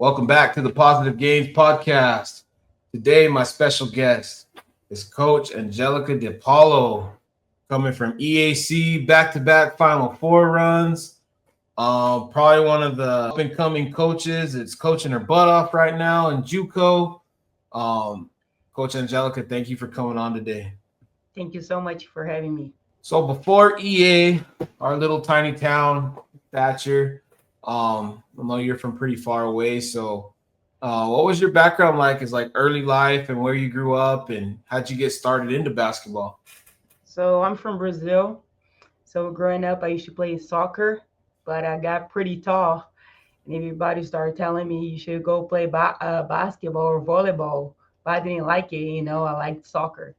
Welcome back to the Positive Gains Podcast. Today, my special guest is Coach Angelica de Paulo, coming from EAC back-to-back Final Four runs. Probably one of the up-and-coming coaches. It's coaching her butt off right now in JUCO. Coach Angelica, thank you for coming on today. Thank you so much for having me. So before EA, our little tiny town, Thatcher, I know you're from pretty far away. So what was your background like as like early life and where you grew up and how'd you get started into basketball? So I'm from Brazil. So growing up, I used to play soccer, but I got pretty tall, and everybody started telling me you should go play basketball or volleyball. But I didn't like it. I liked soccer.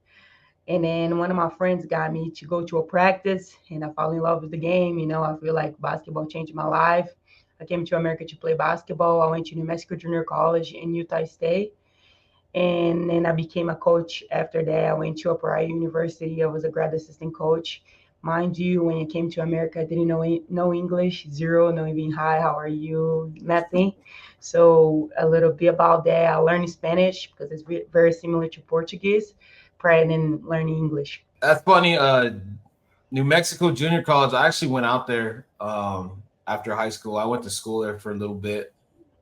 And then one of my friends got me to go to a practice, and I fell in love with the game. I feel like basketball changed my life. I came to America to play basketball. I went to New Mexico Junior College in Utah State. And then I became a coach after that. I went to Upright University. I was a grad assistant coach. Mind you, when I came to America, I didn't know no English, zero, no even hi, how are you, nothing. So a little bit about that. I learned Spanish because it's very similar to Portuguese, prior than learning English. That's funny. New Mexico Junior College. I actually went out there after high school. I went to school there for a little bit,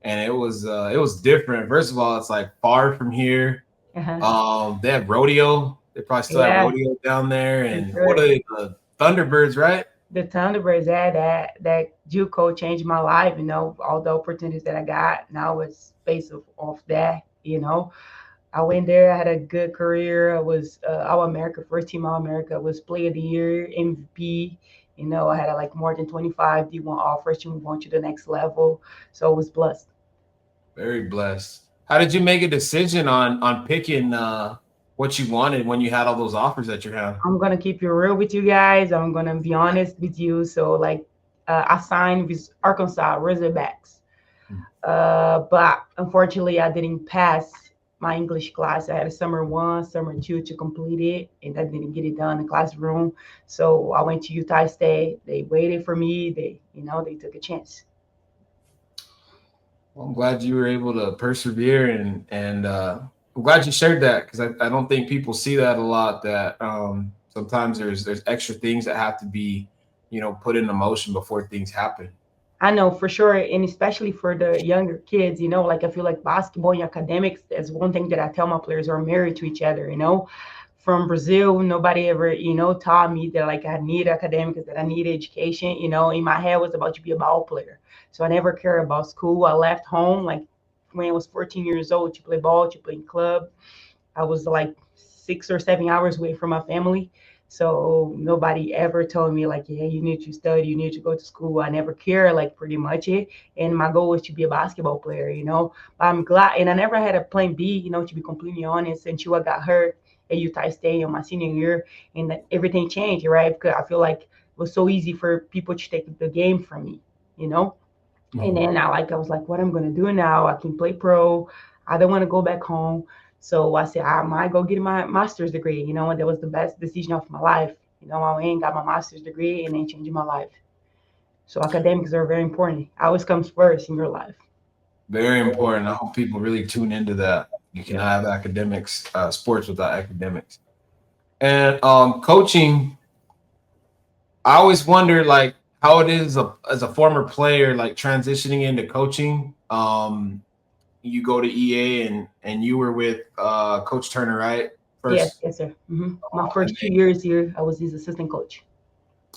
and it was different. First of all, it's like far from here. Uh-huh. They have rodeo. They probably still have Yeah, rodeo down there. for And what are sure. they? The Thunderbirds, right? The Thunderbirds, that JUCO changed my life. All the opportunities that I got now was based off that. I went there. I had a good career. I was All America, first team All America. I was Player of the Year, MVP. I had like more than 25 D1 offers to move on to the next level. So I was blessed. Very blessed. How did you make a decision on picking what you wanted when you had all those offers that you had? I'm gonna keep it real with you guys. I'm gonna be honest with you. So like, I signed with Arkansas Razorbacks. But unfortunately, I didn't pass my English class. I had a summer one, summer two to complete it, and I didn't get it done in the classroom. So I went to Utah State. They waited for me. They took a chance. Well, I'm glad you were able to persevere and I'm glad you shared that because I don't think people see that a lot. That sometimes there's extra things that have to be put into motion before things happen. I know for sure, and especially for the younger kids, like I feel like basketball and academics, that's one thing that I tell my players are married to each other. From Brazil, nobody ever, taught me that like I need academics, that I need education. In my head was about to be a ball player. So I never cared about school. I left home like when I was 14 years old to play ball, to play in club. I was like 6 or 7 hours away from my family. So nobody ever told me like, yeah, you need to study, you need to go to school. I never cared like pretty much it. And my goal was to be a basketball player. But I'm glad, and I never had a plan B, to be completely honest, until I got hurt at Utah State on my senior year, and that everything changed, right? Because I feel like it was so easy for people to take the game from me, you know. And Mhm. then I was like, what I'm gonna do now? I can play pro. I don't want to go back home. So I said, I might go get my master's degree, and that was the best decision of my life. I went and got my master's degree and then changed my life. So academics are very important. Always comes first in your life. Very important. I hope people really tune into that. You can have academics, sports without academics, and coaching. I always wonder like how it is as a former player, like transitioning into coaching. You go to EA and you were with Coach Turner, right? Yes, First, yes, sir. My and first 2 years here, I was his assistant coach.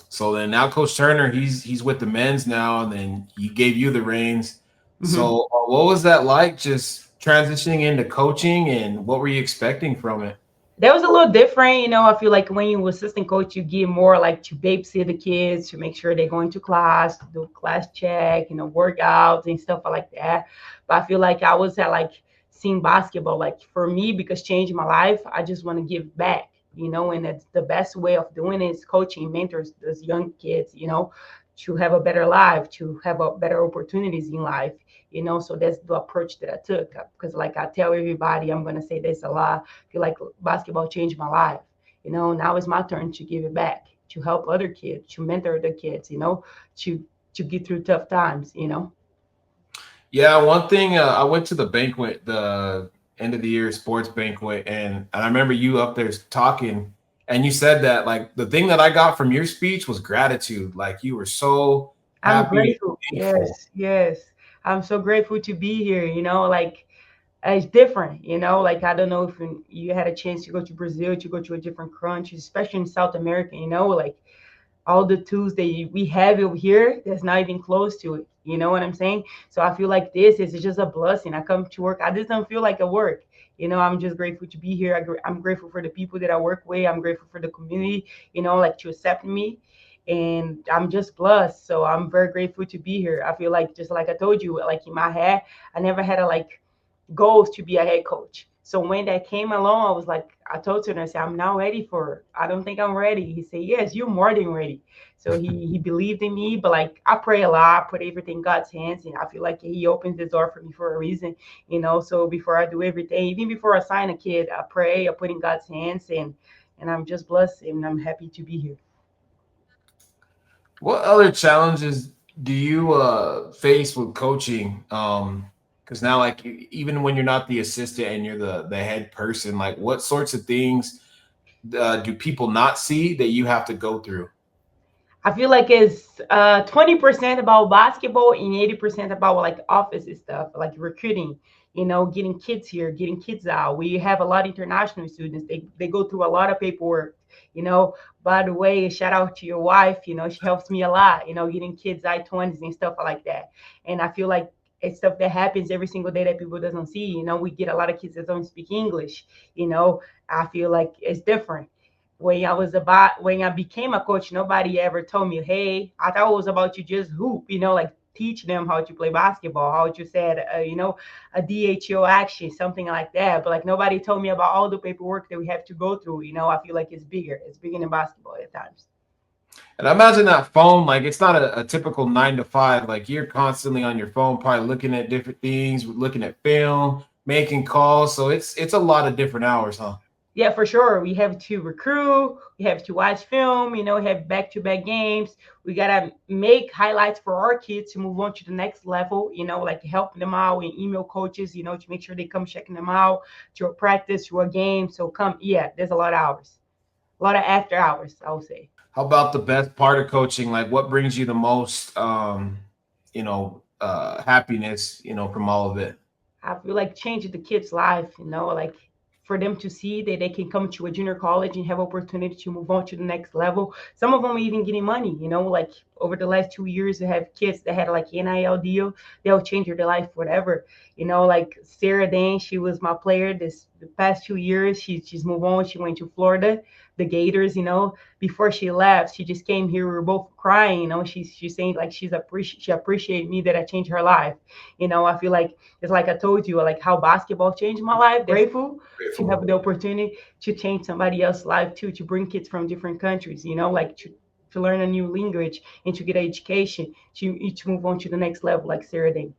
so then now Coach Turner, he's with the men's now, and then he gave you the reins. hmm So what was that like, just transitioning into coaching, and what were you expecting from it? That was a little different. I feel like when you assistant coach, you get more like to babysit the kids, to make sure they're going to class, to do class check, workouts and stuff like that. But I feel like I was at like seeing basketball, like for me, because changing my life, I just want to give back, and that's the best way of doing it is coaching mentors, those young kids, to have a better life, to have a better opportunities in life. So that's the approach that I took. Because like I tell everybody, I'm gonna say this a lot. I feel like basketball changed my life. Now it's my turn to give it back, to help other kids, to mentor the kids, to get through tough times. Yeah, one thing I went to the banquet, the end of the year sports banquet, and I remember you up there talking, and you said that like the thing that I got from your speech was gratitude. Like you were so I'm happy and grateful. thankful. Yes, yes. I'm so grateful to be here. Like it's different. Like I don't know if you had a chance to go to Brazil, to go to a different country, especially in South America. Like all the tools that we have over here that's not even close to it. You know what I'm saying? So I feel like this is just a blessing. I come to work, I just don't feel like a work. I'm just grateful to be here. I'm grateful for the people that I work with. I'm grateful for the community, like to accept me. And I'm just blessed. So I'm very grateful to be here. I feel like, just like I told you, like in my head, I never had a like goals to be a head coach. So when that came along, I was like, I told him, I said, I'm not ready for it. I don't think I'm ready. He said, yes, you're more than ready. So he believed in me, but like I pray a lot, I put everything in God's hands, and I feel like he opens the door for me for a reason. So before I do everything, even before I sign a kid, I pray, I put in God's hands, and I'm just blessed and I'm happy to be here. What other challenges do you face with coaching? Because now, like, even when you're not the assistant and you're the head person, like, what sorts of things do people not see that you have to go through? I feel like it's 20% about basketball and 80% about like office stuff, like recruiting, getting kids here, getting kids out. We have a lot of international students. They go through a lot of paperwork, you know. By the way, shout out to your wife, she helps me a lot, getting kids I-20s and stuff like that. And I feel like it's stuff that happens every single day that people doesn't see. We get a lot of kids that don't speak English, you know. I feel like it's different when I became a coach, nobody ever told me, hey, I thought it was about you just hoop, like teach them how to play basketball, how to set, a DHO action, something like that. But like nobody told me about all the paperwork that we have to go through. I feel like it's bigger. It's bigger than basketball at times. And I imagine that phone, like, it's not a typical 9 to 5. Like, you're constantly on your phone, probably looking at different things, looking at film, making calls. So it's a lot of different hours, huh? Yeah, for sure. We have to recruit, we have to watch film, we have back-to-back games. We gotta make highlights for our kids to move on to the next level, like helping them out and email coaches, to make sure they come checking them out to a practice, to a game. So come, yeah, there's a lot of hours, a lot of after hours, I would say. How about the best part of coaching? Like, what brings you the most, happiness, from all of it? I feel like changing the kid's life, like for them to see that they can come to a junior college and have opportunity to move on to the next level. Some of them are even getting money, like over the last 2 years, they have kids that had like NIL deal. They'll change their life forever. Like Sarah Dane, she was my player the past 2 years. She's moved on. She went to Florida, the Gators. Before she left, she just came here. We were both crying. She's saying like she appreciated me that I changed her life. I feel like it's like I told you, like how basketball changed my life. Grateful to have the opportunity to change somebody else's life too, to bring kids from different countries, like to learn a new language and to get education, to move on to the next level, like Sarah Day.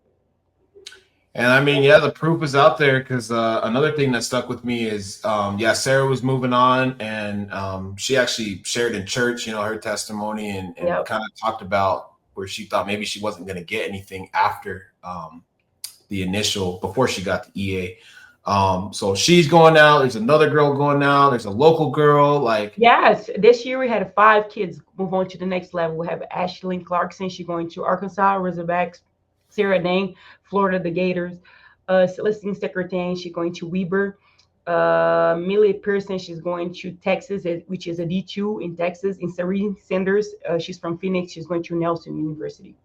And I mean, yeah, the proof is out there because another thing that stuck with me is, yeah, Sarah was moving on, and she actually shared in church, her testimony, and Yep. kind of talked about where she thought maybe she wasn't going to get anything after the initial, before she got the EA. So she's going out. There's another girl going out. There's a local girl. Like, Yes, this year we had 5 kids move on to the next level. We have Ashlyn Clarkson. She's going to Arkansas Razorbacks. Sarah Dane, Florida the Gators. Celestine Secretary, she's going to Weber. Millie Pearson, she's going to Texas, which is a D2 in Texas. And Serene Sanders, she's from Phoenix. She's going to Nelson University.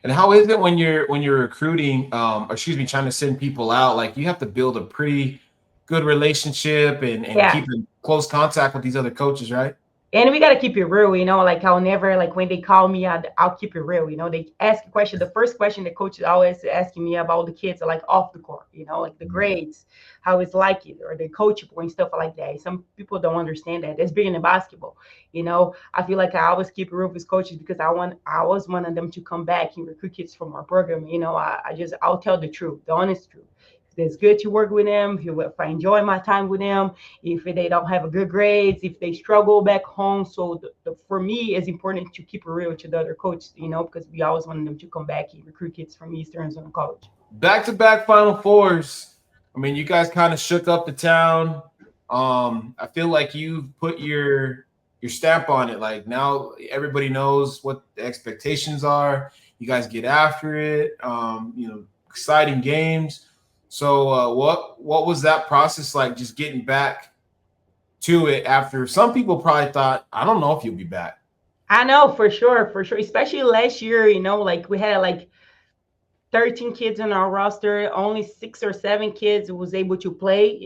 and how is it when you're recruiting, or excuse me, trying to send people out? Like, you have to build a pretty good relationship and Yeah, keep in close contact with these other coaches, right? and we gotta keep it real, like I'll never like when they call me, I'll keep it real. They ask a question. The first question the coach is always asking me about the kids are like off the court, like the grades, how it's like it, or the coachable and stuff like that. Some people don't understand that. That's bigger than basketball. I feel like I always keep it real with coaches because I was one of them to come back and recruit kids from our program. I'll tell the truth, the honest truth. that's good to work with them, if I enjoy my time with them, if they don't have a good grades, if they struggle back home. So for me, it's important to keep it real to the other coaches, because we always want them to come back and recruit kids from Eastern Zone College. Back-to-back Final Fours. I mean, you guys kind of shook up the town. I feel like you put your stamp on it. Like now everybody knows what the expectations are. You guys get after it. Exciting games. So what was that process like? Just getting back to it after some people probably thought, I don't know if you'll be back. I know for sure, especially last year. Like we had like 13 kids on our roster, only 6 or 7 kids was able to play.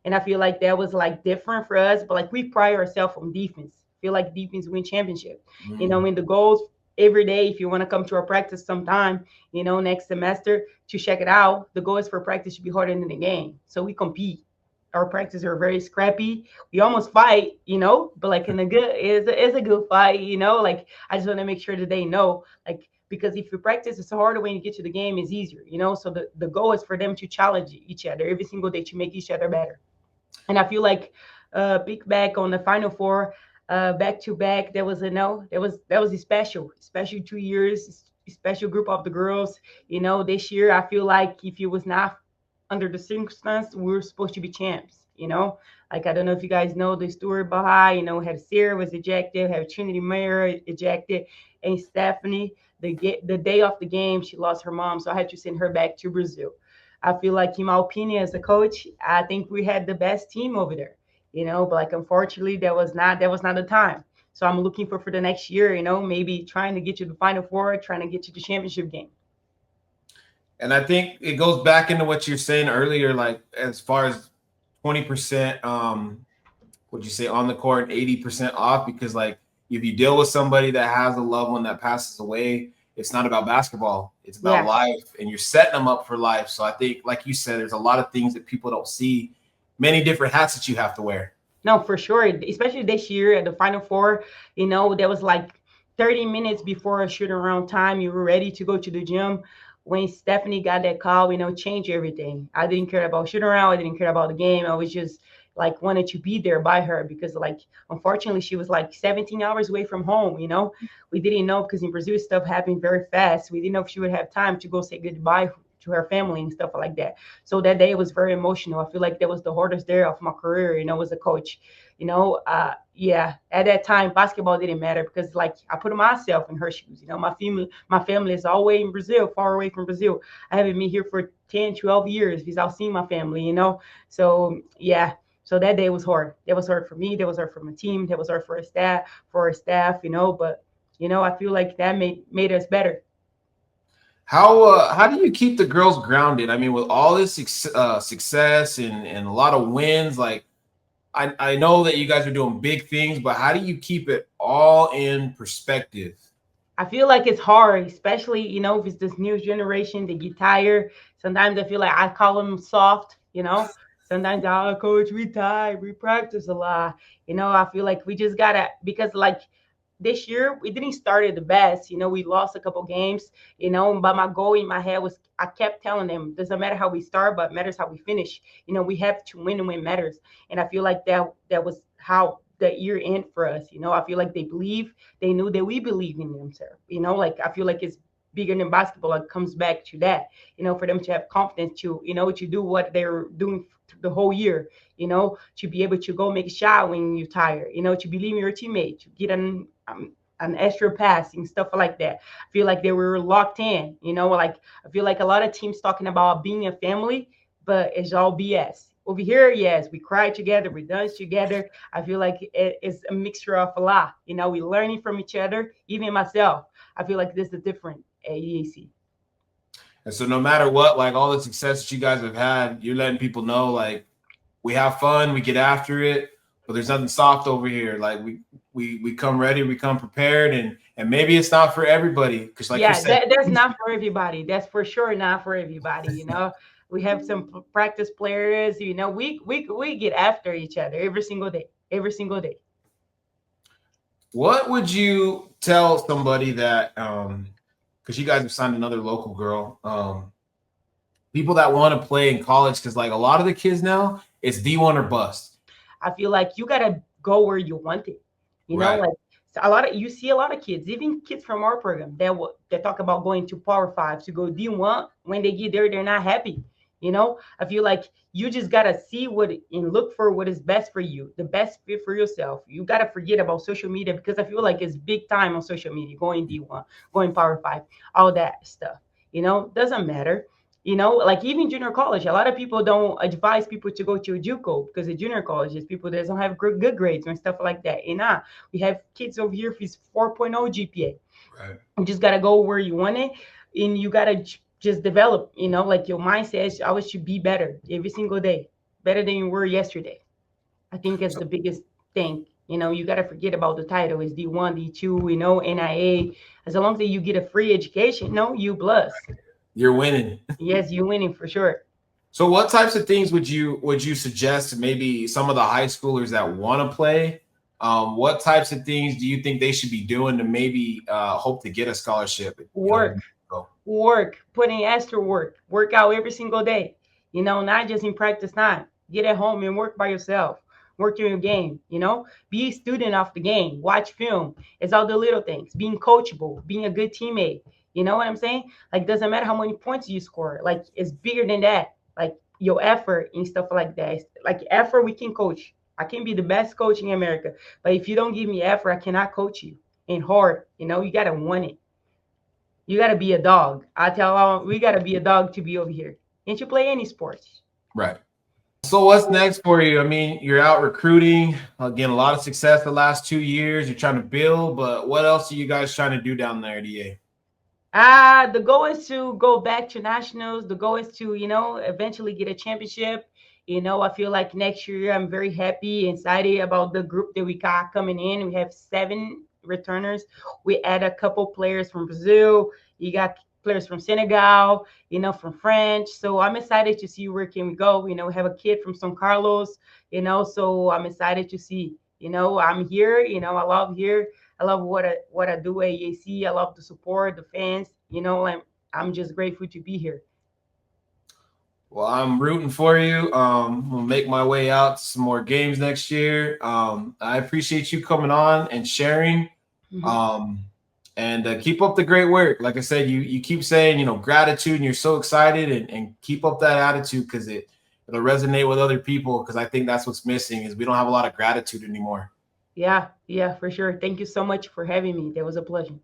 And I feel like that was like different for us, but like we pride ourselves on defense. Feel like defense win championship. In the goals every day, if you want to come to our practice sometime, next semester to check it out, the goal is for practice to be harder than the game. So we compete. Our practices are very scrappy. We almost fight, but like in a good is a good fight. Like I just want to make sure that they know, like, because if you practice, it's harder when you get to the game, it's easier. So the goal is for them to challenge each other every single day to make each other better. And I feel like peek back on the Final Four, back to back, there was a no, that was a special 2 years, special group of the girls. This year I feel like if it was not under the circumstance, we were supposed to be champs. Like I don't know if you guys know the story behind. Had Sarah was ejected, had Trinity Mayer ejected, and Stephanie. The day of the game, she lost her mom, so I had to send her back to Brazil. I feel like, in my opinion, as a coach, I think we had the best team over there. But like unfortunately, that was not the time. So I'm looking for the next year. Maybe trying to get you the Final Four, trying to get you the championship game. And I think it goes back into what you're saying earlier, like as far as 20%, would you say on the court, 80% off? Because like if you deal with somebody that has a loved one that passes away, it's not about basketball. It's about Yes. life, and you're setting them up for life. So I think, like you said, there's a lot of things that people don't see, many different hats that you have to wear. No, for sure. Especially this year at the Final Four, there was like 30 minutes before a shoot around time. You were ready to go to the gym. When Stephanie got that call, changed everything. I didn't care about shoot around. I didn't care about the game. I was just like wanted to be there by her because like unfortunately she was like 17 hours away from home. We didn't know because in Brazil stuff happened very fast. We didn't know if she would have time to go say goodbye to her family and stuff like that. So that day was very emotional. I feel like that was the hardest day of my career, as a coach. Yeah, at that time, basketball didn't matter because like I put myself in her shoes. My family is all the way in Brazil, far away from Brazil. I haven't been here for 10, 12 years without seeing my family. So yeah. So that day was hard. That was hard for me. That was hard for my team. That was hard for our staff. But I feel like that made us better. How do you keep the girls grounded? I mean, with all this success and a lot of wins, like I know that you guys are doing big things, but how do you keep it all in perspective? I feel like it's hard, especially, if it's this new generation, they get tired. Sometimes I feel like I call them soft. Sometimes, oh, coach, we tired, we practice a lot. I feel like we just gotta, because like this year we didn't start at the best. We lost a couple games. But my goal in my head was I kept telling them doesn't matter how we start, but matters how we finish. We have to win and win matters. And I feel like that was how the year end for us. I feel like they knew that we believe in themselves. Like I feel like it's bigger than basketball. It comes back to that. For them to have confidence to do what they're doing the whole year. To be able to go make a shot when you're tired. To believe in your teammate, to get an extra pass and stuff like that. I feel like they were locked in. Like I feel like a lot of teams talking about being a family, but it's all BS. Over here, yes, we cry together, we dance together. I feel like it's a mixture of a lot. We learning from each other, even myself. I feel like this is different at EAC. And so, no matter what, like all the success that you guys have had, you're letting people know, like we have fun, we get after it, but there's nothing soft over here. Like we come ready, we come prepared, and maybe it's not for everybody because, like you Yeah, said, that's not for everybody. That's for sure not for everybody. We have some practice players. We get after each other every single day, every single day. what would you tell somebody that because you guys have signed another local girl, people that want to play in college? Because like a lot of the kids now, it's D1 or bust. I feel like you gotta go where you want it. You know, Right. like a lot of you see a lot of kids, even kids from our program, that talk about going to Power Five to go D1. When they get there, they're not happy. You know, I feel like you just gotta see and look for what is best for you, the best fit for yourself. You gotta forget about social media because I feel like it's big time on social media, going D1, going Power Five, all that stuff. You know, doesn't matter. You know, like even junior college, a lot of people don't advise people to go to a JUCO because the junior college is people that don't have good grades and stuff like that. And we have kids over here with 4.0 GPA. Right. You just gotta go where you want it, and you gotta just develop. You know, like your mindset is always to be better every single day, better than you were yesterday. I think it's So the biggest thing. You know, you gotta forget about the title. It's D1, D2. You know, NIA. As long as you get a free education, no, you plus. you're winning. Yes, you winning for sure. So what types of things would you suggest to maybe some of the high schoolers that want to play? What types of things do you think they should be doing to maybe hope to get a scholarship? Work, Go. putting extra work out every single day. You know, not just in practice time. Get at home and work by yourself. Work your game, you know, be a student of the game, watch film. It's all the little things, being coachable, being a good teammate. You know what I'm saying? Like, doesn't matter how many points you score. Like, it's bigger than that. Like, your effort and stuff like that. Like, effort, we can coach. I can be the best coach in America. But if you don't give me effort, I cannot coach you. And hard, you know, you got to want it. You got to be a dog. I tell all, we got to be a dog to be over here. Can't you play any sports? Right. So what's next for you? I mean, you're out recruiting. Again, a lot of success the last 2 years. You're trying to build, but what else are you guys trying to do down there, DA? The goal is to go back to nationals. The goal is to, you know, eventually get a championship. You know, I feel like next year I'm very happy, excited about the group that we got coming in. We have 7 returners. We add a couple players from Brazil. You got players from Senegal, you know, from France. So I'm excited to see where can we go. You know, we have a kid from São Carlos, you know, so I'm excited to see. You know, I'm here, you know, I love here. I love what I do at EAC. I love the support, the fans, you know, and I'm just grateful to be here. Well, I'm rooting for you. I'll make my way out to some more games next year. I appreciate you coming on and sharing. Mhm. Um, and keep up the great work. Like I said, you keep saying, gratitude, and you're so excited, and keep up that attitude because it'll resonate with other people. Because I think that's what's missing is we don't have a lot of gratitude anymore. Yeah, yeah, for sure. Thank you so much for having me. That was a pleasure.